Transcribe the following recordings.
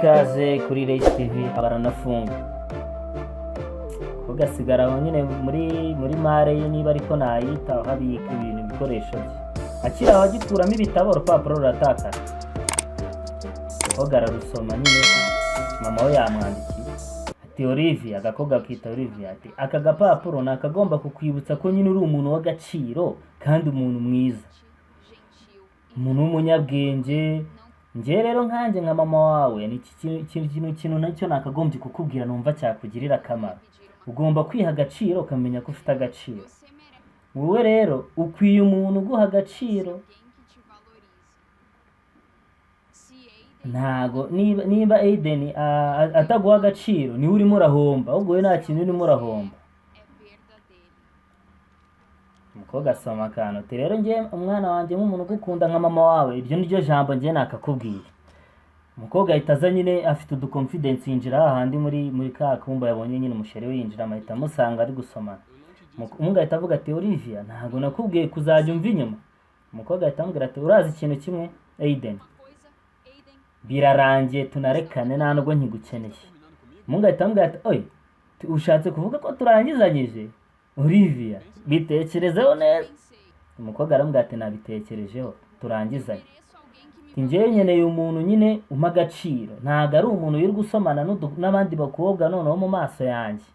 ikaze kuri Race TV abaranafunga ugasigara aho nyine muri mare ye niba ariko nayita habika ibintu bikoresho bye akira abagikuramo ibitabo urupapuro ruratakara ogara rusoma nyine mama we yamwandikiye ati Olivia agakobwa kita Olivia ati aka gapapuro nakagomba kukwibutsa ko nyine uri umuntu w'agaciro kandi umuntu mwiza umuntu w'umunyabwenge nje rero nkanje nka mama wawe ni ikintu nacyo nakagombye kukubwira numva cyakugirira akamaro ugomba kwiha agaciro ukamenya ko ufite agaciro wowe rero ukwiye umuntu guha agaciro ntago niba Aiden ataguha agaciro ni urimo urahomba ahubwo we nta kintu urimo urahomba umukobwa asoma akantu rero ngiye umwana wanjye nk'umuntu ugukunda nka mama wawe iryo niryo jambo ngiye nakakubwiye umukobwa ahita aza nyine afite uduconfidence yinjira ahandi muri ka kumba yabonye nyine umusheri we yinjira amahita amusanga ari gusomana umwe ahita avuga ati Olivia ntago nakubwiye kuzajya umva inyuma umukobwa ahita amubwira ati urazi ikintu kimwe Aiden birarangiye tunarekane nta nubwo nkigukeneye umwe ahita amubwira ati oye ushatse kuvuga ko turangizanyije Olivia bitekerezeho neza umukobwa aramubwira ati nabitekerejeho turangizanye njyewe nkeneye umuntu nyine umpa agaciro ntago ari umuntu uri gusomana n'abandi bakobwa noneho mu maso yanjye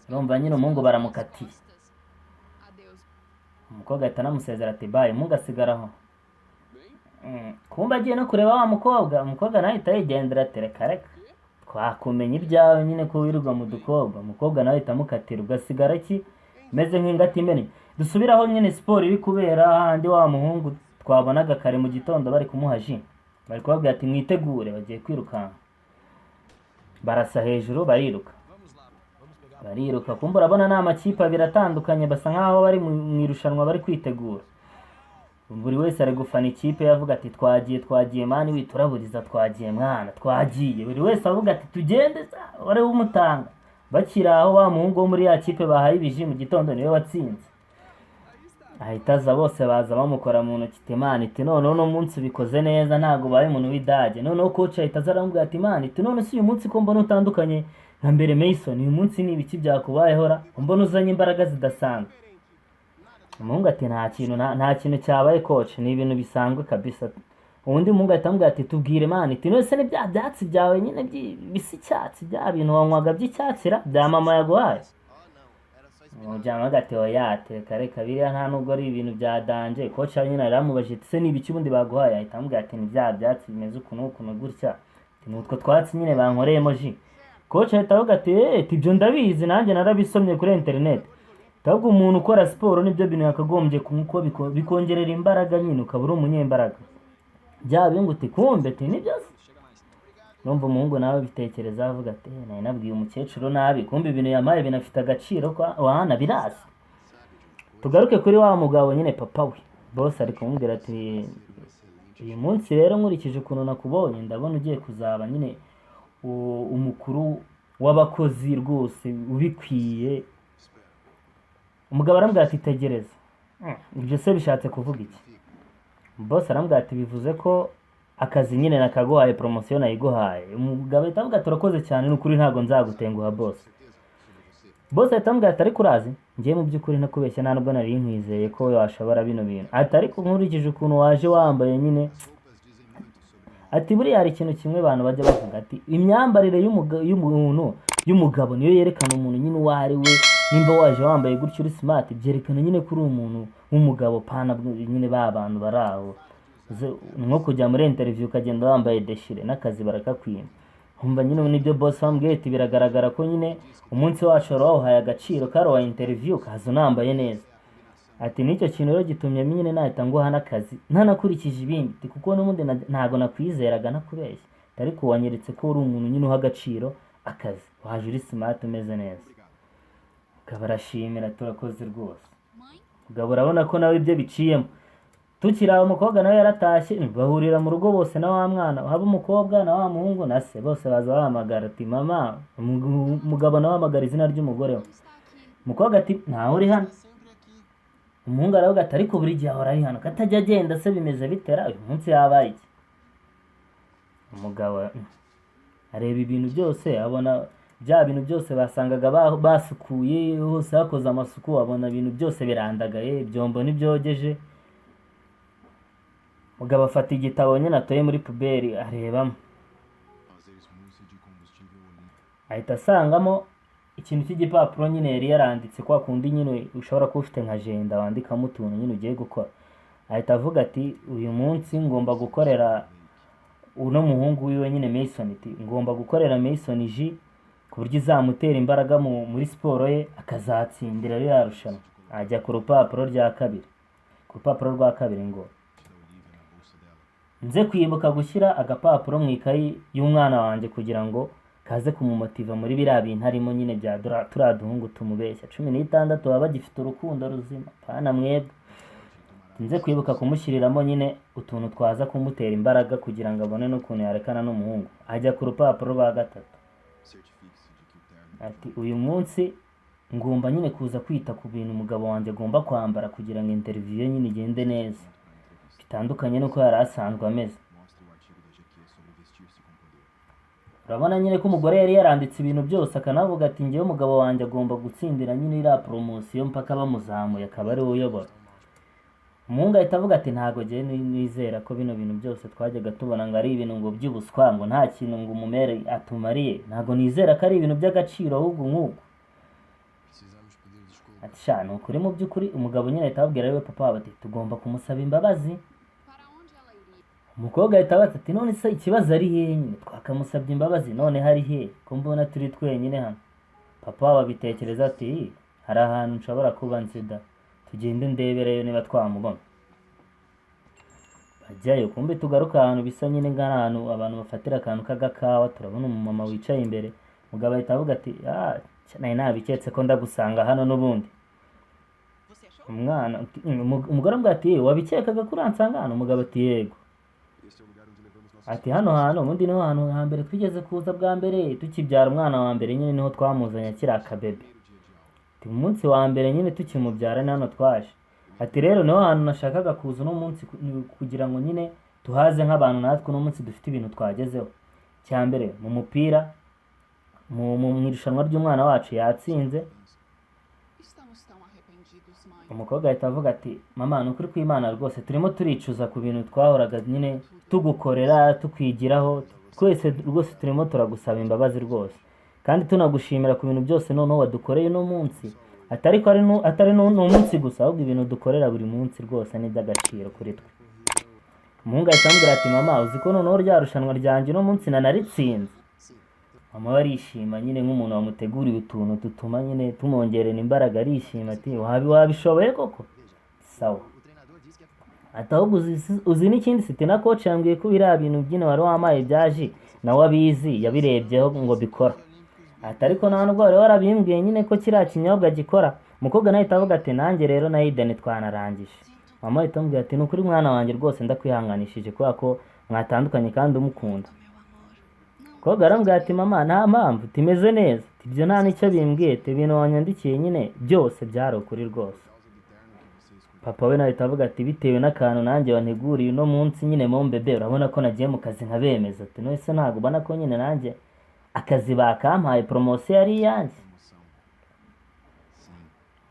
urumva nyine umuhungu baramukatiye umukobwa ahita anamusezera ati baye umuhungu asigaraho kumba agiye no kureba wa umukobwa nawe ahita yigendera ati reka twakumenya ibyawe nyine ko wirirwa mu dukobwa umukobwa nawe ahita amukatira ugasigara ki meze nk'ingati imenye dusubiraho nyine siporo iri kubera ahandi wa muhungu twabonaga kare mu gitondo bari kumuha ji bari kubabwira ati mwitegure bagiye kwirukanka barasa hejuru bariruka kumba urabona ni amakipe abiri atandukanye basa nkaho bari mu irushanwa bari kwitegura buri wese ari gufana ikipe yavuga ati twagiye mani wituraburiza twagiye mwana twagiye buri wese avuga ati tugende wari umutanga bakiraho wa muhungu wo muri ya kipe bahaye ibiji mu gitondo niwe watsinze ahita aza bose baza bamukora mu ntoki ati mani iti none uno munsi bikoze neza ntago baye umuntu w'idage noneho coach ahita aza aramubwira ati mani iti none si uyu munsi ko mbona utandukanye nka mbere Mason uyu munsi ni ibiki byakubayehora mbona uzanye imbaraga zidasanzwe umuhungu ati nta kintu cyabaye coach ni ibintu bisanzwe kabisa undi muhungu ahita amubwira ati tubwire mani iti none se ni bya byatsi byawe nyine bisi icyatsi bya bintu wanywaga by'icyatsira bya mama yaguhaye umujyama agati oya reka biriya nta nubwo ari ibintu bya danje coach nyine aramubajije ati se ni ibiki ubundi baguhaye ahita amubwira ati ni bya byatsi bimeze ukuntu gutya ni utwo twatsi nyine bankoreyemo ji coach ahita avuga ati ibyo ndabizi nanjye narabisomye kuri internet ahubwo umuntu ukora siporo nibyo bintu yakagombye kuko bikongerera imbaraga nyine ukaba uri umunyembaraga byabe ngo uti kumbe ati nibyo numva umuhungu nawe bitekereza avuga ati naye nabwiye umukecuru nabi kumbe ibintu yamaye binafite agaciro kwa wana birazi tugaruke kuri wa mugabo nyine papa we boss ari kumubwira ati uyu munsi rero nkurikije ukuntu nakubonye ndabona ugiye kuzaba nyine umukuru w'abakozi rwose ubikwiye umugabo arambwira ati tegereza ibyo se bishatse kuvuga iki boss arambwira ati bivuze ko akazi nyine nakaguhaye promotion nayiguhaye umugabo ahita avuga turakoze cyane n'ukuri ntago nzagutenguha boss ahita amubwira ati ariko urazi ngiye mu by'ukuri nakubeshya nta nubwo nari nkwizeye ko washobora bino bintu ati ariko nkurikije ukuntu waje wambaye nyine ati buriya hari ikintu kimwe abantu bajya bavuga ati imyambarire y'umugabo niyo yerekana umuntu nyine uwo ari we nimba waje wambaye gutyo uri smart byerekana nyine ko uri umuntu w'umugabo pana nyine ba bantu baraho nko kujya muri interview ukagenda wambaye deshire n'akazi barakakwima humva nyine nibyo boss wambwiye ati biragaragara ko nyine umunsi wacu wawuhaye agaciro karo wa interview kazo nambaye neza ati nicyo kintu rero gitumye nyine nahita nguha n'akazi ntanakurikije ibindi kuko n'ubundi ntago nakwizeraga nakubeshya ariko wanyeretse ko uri umuntu nyine uha agaciro akazi waje uri smart umeze neza kabarashimira turakoze rwose ugabo urabona ko nawe ibyo biciyemo tukira umukobwa nawe yaratashye bahurira mu rugo bose na wa mwana haba umukobwa na wa muhungu na se bose baza bahamagara ati mama umugabo nawe amagara izina ry'umugore we umukobwa ati ntawe uri hano umuhungu aravuga ati ariko buri gihe ahora ari hano katajya agenda se bimeze bitera uyu munsi yabaye iki umugabo areba ibintu byose abona bya bintu byose basangaga basukuye hose hakoze amasuku, abona ibintu byose birandagaye, ibyombo ntibyogeje. Umugabo afata igitabo nyine atoye muri puberi arebamo, ahita asangamo ikintu cy'igipapuro nyine yari yaranditse, kwa kundi nyine ushobora kuba ufite nka agenda wandikamo utuntu nyine ugiye gukora. Ahita avuga ati uyu munsi ngomba gukorera uno muhungu wiwe nyine Mason, ati ngomba gukorera Mason ji ku buryo izamutera imbaraga muri siporo ye akazatsindira ririya rushanwa. Ajya ku rupapuro rwa kabiri ngo nze kwibuka gushyira agapapuro mu ikayi y'umwana wanjye kugira ngo kaze kumumotiva muri biriya bintu harimo nyine bya turiya duhungu tumubeshya 16 baba bagifite urukundo ruzima pana mwebwe. Nze kwibuka kumushyiriramo nyine utuntu twaza kumutera imbaraga kugira ngo abone n'ukuntu yarekana n'umuhungu. Ajya ku rupapuro rwa gatatu ati uyu munsi ngomba nyine kuza kwita ku bintu umugabo wanjye agomba kwambara kugira ngo interview nyine igende neza, bitandukanye nuko yari asanzwe ameze. Urabona nyine ko umugore yari yaranditse ibintu byose akanavuga ati ngewe umugabo wanjye agomba gutsindira nyine iriya poromosiyo mpaka bamuzamuye akaba ari we uyobora. Umuhungu ahita avuga ati ntago ngewe nizera ko bino bintu byose twajyaga tubona ngo ari ibintu ngo by'ubuswa, ngo nta kintu ngo umumere atumariye, ntago nizera ko ari ibintu by'agaciro ahubwo nk'ubu. Ati sha ni ukuri mu by'ukuri. Umugabo nyine ahita ababwira ariwe papa wabo ati tugomba kumusaba imbabazi. Umukobwa ahita abaza ati none se ikibazo ari hehe nyine, twakamusabye imbabazi none hari hehe ko mbona turi twenyine hano. Papa wabo abitekereza ati hari ahantu nshobora kuba nzida, tugende ndebereyo niba twamubona. Bajyayo, kumbe tugaruka ahantu bisa nyine nk'ahantu abantu bafatira akantu k'agakawa. Turabona umumama wicaye imbere. Umugabo ahita avuga ati nari nabiketse ko ndagusanga hano n'ubundi. Umugore amubwira ati wabikekaga ko uransanga hano? Umugabo ati yego. Ati hano hantu ubundi niho hantu hambere twigeze kuza bwa mbere tukibyara umwana wa mbere, nyine niho twamuzanye akiri akabebe. Ati umunsi wa mbere nyine tukimubyara ni hano twaje. Ati rero niho hantu nashakaga kuza uno munsi kugira ngo nyine tuhaze nk'abantu natwe uno munsi dufite ibintu twagezeho. Cya mbere mu mupira mu irushanwa ry'umwana wacu yatsinze. Umukobwa ahita avuga ati mama ni ukuri kw'Imana rwose turimo turicuza ku bintu twahoraga nyine tugukorera tukwigiraho, twese rwose turimo turagusaba imbabazi rwose, kandi tunagushimira ku bintu byose noneho wadukoreye uno munsi. Atari n'umunsi gusa ahubwo ibintu dukorera buri munsi rwose ni iby'agaciro kuri twe. Umuhungu ahita amubwira ati mama uzi ko noneho rya rushanwa ryanjye uno munsi nanaritsinze. Mama arishima nyine nk'umuntu wamuteguriye utuntu dutuma nyine tumwongerera imbaraga, arishima ati wabishoboye koko sawa. Ati ahubwo uzi n'ikindi siti na coach yambwiye ko biriya bintu byine wari wamaye byaje nawe abizi yabirebyeho ngo bikora. Ati ariko nta nubwo wari warabimbwiye nyine ko kiriya kinyobwa gikora. Umukobwa nawe ahita avuga ati nanjye rero na Eden twanarangije. Mama ahita amubwira ati ni ukuri mwana wanjye rwose ndakwihanganishije kubera ko mwatandukanye kandi umukunda. Umukobwa arambwira ati mama nta mpamvu timeze neza, ibyo nta nicyo bimbwiye, ibintu wanyandikiye nyine byose byari ukuri rwose. Papa we nawe ahita avuga ati bitewe n'akantu nanjye wanteguriye uno munsi nyine mu mbebe urabona ko nagiye mu kazi nkabemeza. Ati none se ntabwo ubona ko nyine nanjye akazi bakampaye poromosiyo yari iyanjye?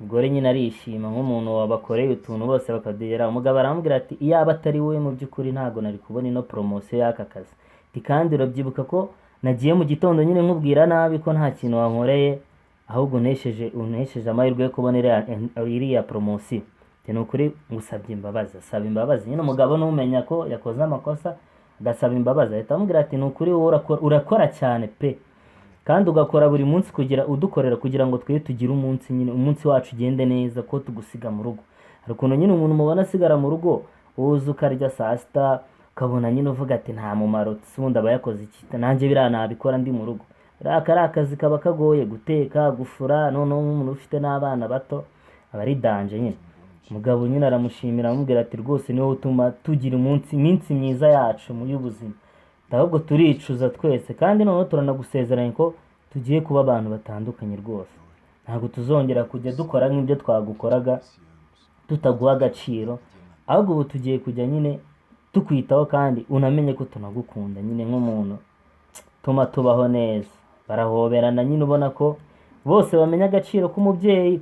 Umugore nyine arishima nk'umuntu wabakoreye utuntu bose bakadugera. Umugabo aramubwira ati iyaba atari wowe mu by'ukuri ntabwo nari kubona ino poromosiyo y'aka kazi. Ati kandi urabyibuka ko nagiye mu gitondo nyine nkubwira nabi ko nta kintu wankoreye ahubwo unesheje amahirwe yo kubona iriya poromosiyo. Ati ni ukuri ngusabye imbabazi. Asaba imbabazi nyine umugabo n'umenya ko yakoze amakosa agasaba imbabazi. Ahita amubwira ati ni ukuri wowe urakora cyane pe, kandi ugakora buri munsi udukorera kugira ngo twe tugire umunsi nyine umunsi wacu ugende neza, ko tugusiga mu rugo. Hari ukuntu nyine umuntu mubona asigara mu rugo uza ukarya saa sita ukabona nyine uvuga ati nta mumaro, ubundi aba yakoze iki? Nanjye biriya nabikora ndi mu rugo. Aka ari akazi kaba kagoye guteka gufura, noneho nk'umuntu ufite n'abana bato aba ari danje nyine. Umugabo nyine aramushimira amubwira ati rwose niwe utuma tugira iminsi myiza yacu mu y'ubuzima, ahubwo turicuza twese kandi noneho turanagusezeranya ko tugiye kuba abantu batandukanye rwose. Ntabwo tuzongera kujya dukora nk'ibyo twagukoraga tutaguha agaciro, ahubwo ubu tugiye kujya nyine tukwitaho kandi unamenye ko tunagukunda nyine nk'umuntu tuma tubaho neza. Barahoberana nyine ubona ko bose bamenya agaciro k'umubyeyi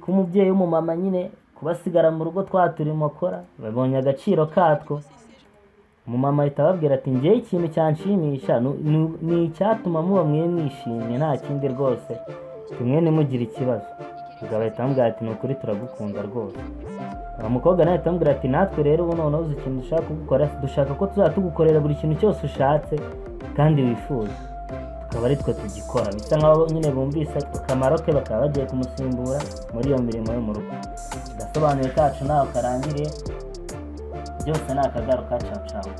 w'umumama nyine kubasigara mu rugo twa turimo akora babonye agaciro katwo. Umumama ahita ababwira ati njyewe ikintu cyanshimisha ni icyatuma muba mwishimye nta kindi rwose, tumwe ntimugire ikibazo. Umugabo ahita amubwira ati ni ukuri turagukunda rwose. Umukobwa nawe ahita amubwira ati natwe rero ubu noneho uzi ikintu dushaka kugukora, dushaka ko tuzajya tugukorera buri kintu cyose ushatse kandi wifuza, tukaba ari twe tugikora. Bisa nkaho nyine bumvise akamaro ke bakaba bagiye kumusimbura muri iyo mirimo yo mu rugo. Gasobanuye kacu nawe karangiriye, byose ni akagaruka cawu cawu.